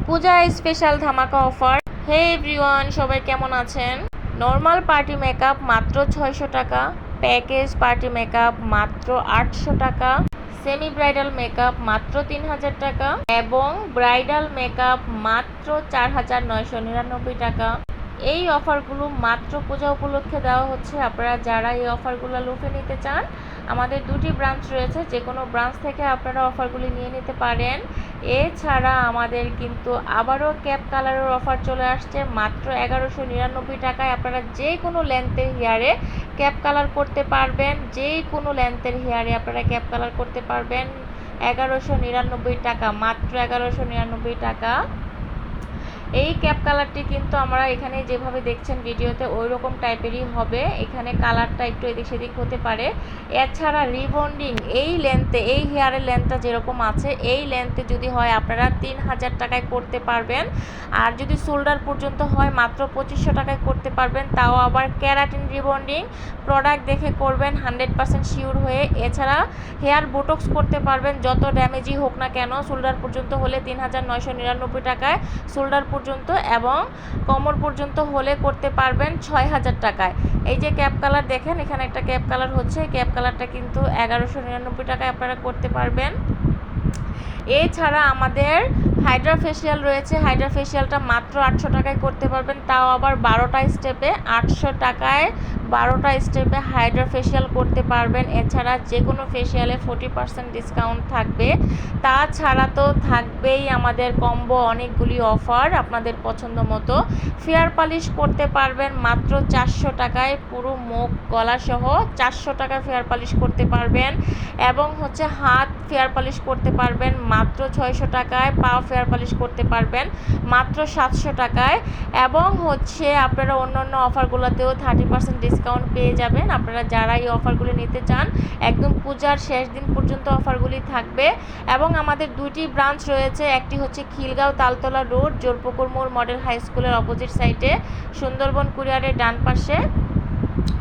পূজা special ধামাকা offer. হে everyone, সবাই কেমন আছেন? নর্মাল পার্টি মেকআপ মাত্র 600 টাকা, প্যাকেজ পার্টি মেকআপ মাত্র 800 টাকা, সেমি ব্রাইডাল মেকআপ মাত্র 3000 টাকা এবং ব্রাইডাল মেকআপ মাত্র 4999 টাকা। এই অফারগুলো মাত্র পূজা উপলক্ষে দেওয়া হচ্ছে। আপনারা যারা এই অফারগুলো লুফে নিতে চান, আমাদের দুটি ব্রাঞ্চ রয়েছে, যে কোনো ব্রাঞ্চ থেকে আপনারা অফারগুলি নিয়ে নিতে পারেন। এছাড়া আমাদের কিন্তু আবারও ক্যাপ কালারের অফার চলে আসছে মাত্র 1199 টাকায়। আপনারা যে কোনো লেন্থের হেয়ারে ক্যাপ কালার করতে পারবেন, যে কোনো লেন্থের হেয়ারে আপনারা ক্যাপ কালার করতে পারবেন 1199 টাকা, মাত্র 1199 টাকা। এই ক্যাপ কালারটি কিন্তু আমরা এখানে যেভাবে দেখছেন ভিডিওতে ওই রকম টাইপেরই হবে। এখানে কালারটা একটু এদিক সেদিক হতে পারে। এছাড়া রিবন্ডিং এই লেন্থে, এই হেয়ারের লেন্থটা যেরকম আছে এই লেন্থে যদি হয় আপনারা 3000 টাকায় করতে পারবেন। আর যদি শোল্ডার পর্যন্ত হয় মাত্র 2500 টাকায় করতে পারবেন, তাও আবার ক্যারাটিন রিবন্ডিং প্রোডাক্ট দেখে করবেন 100% শিওর হয়ে। এছাড়া হেয়ার বোটক্স করতে পারবেন, যত ড্যামেজই হোক না কেন। শোল্ডার পর্যন্ত হলে 3999 টাকায় শোল্ডার পর্যন্ত, এবং কোমর পর্যন্ত হলে করতে পারবেন 6000 টাকায়। এই যে ক্যাপ কালার দেখেন, এখানে একটা ক্যাপ কালার হচ্ছে, ক্যাপ কালারটা কিন্তু 1199 টাকায় আপনারা করতে পারবেন। এছাড়া আমাদের হাইড্রা ফেশিয়াল রয়েছে। হাইড্রা ফেশিয়ালটা মাত্র 800 টাকায় করতে পারবেন, তাও আবার 12টা স্টেপে। 800 টাকায় 12টা স্টেপে হাইড্রা ফেশিয়াল করতে পারবেন। এছাড়া যে কোনো ফেশিয়ালে 40% ডিসকাউন্ট থাকবে। তাছাড়া তো থাকবেই আমাদের কম্বো অনেকগুলি অফার আপনাদের পছন্দ মতো। ফেয়ার পালিশ করতে পারবেন মাত্র 400 টাকায়, পুরো মুখ গলা সহ 400 টাকায় ফেয়ার পালিশ করতে পারবেন। এবং হচ্ছে হাত ফেয়ার পালিশ করতে পারবেন মাত্র 600 টাকায়, পা ফেয়ার পালিশ করতে পারবেন মাত্র 700 টাকায়। এবং হচ্ছে আপনারা অন্যান্য অফারগুলোতেও 30% ডিসকাউন্ট পেয়ে যাবেন। আপনারা যারা এই অফারগুলি নিতে চান, একদম পূজার শেষ দিন পর্যন্ত অফারগুলি থাকবে। এবং আমাদের দুইটি ব্রাঞ্চ রয়েছে, একটি হচ্ছে খিলগাঁও তালতলা রোড, জোরপুকুর মোড় মডেল হাই স্কুলের অপোজিট সাইডে, সুন্দরবন কুরিয়ারের ডান পাশে।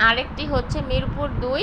আরেকটি হচ্ছে মিরপুর 2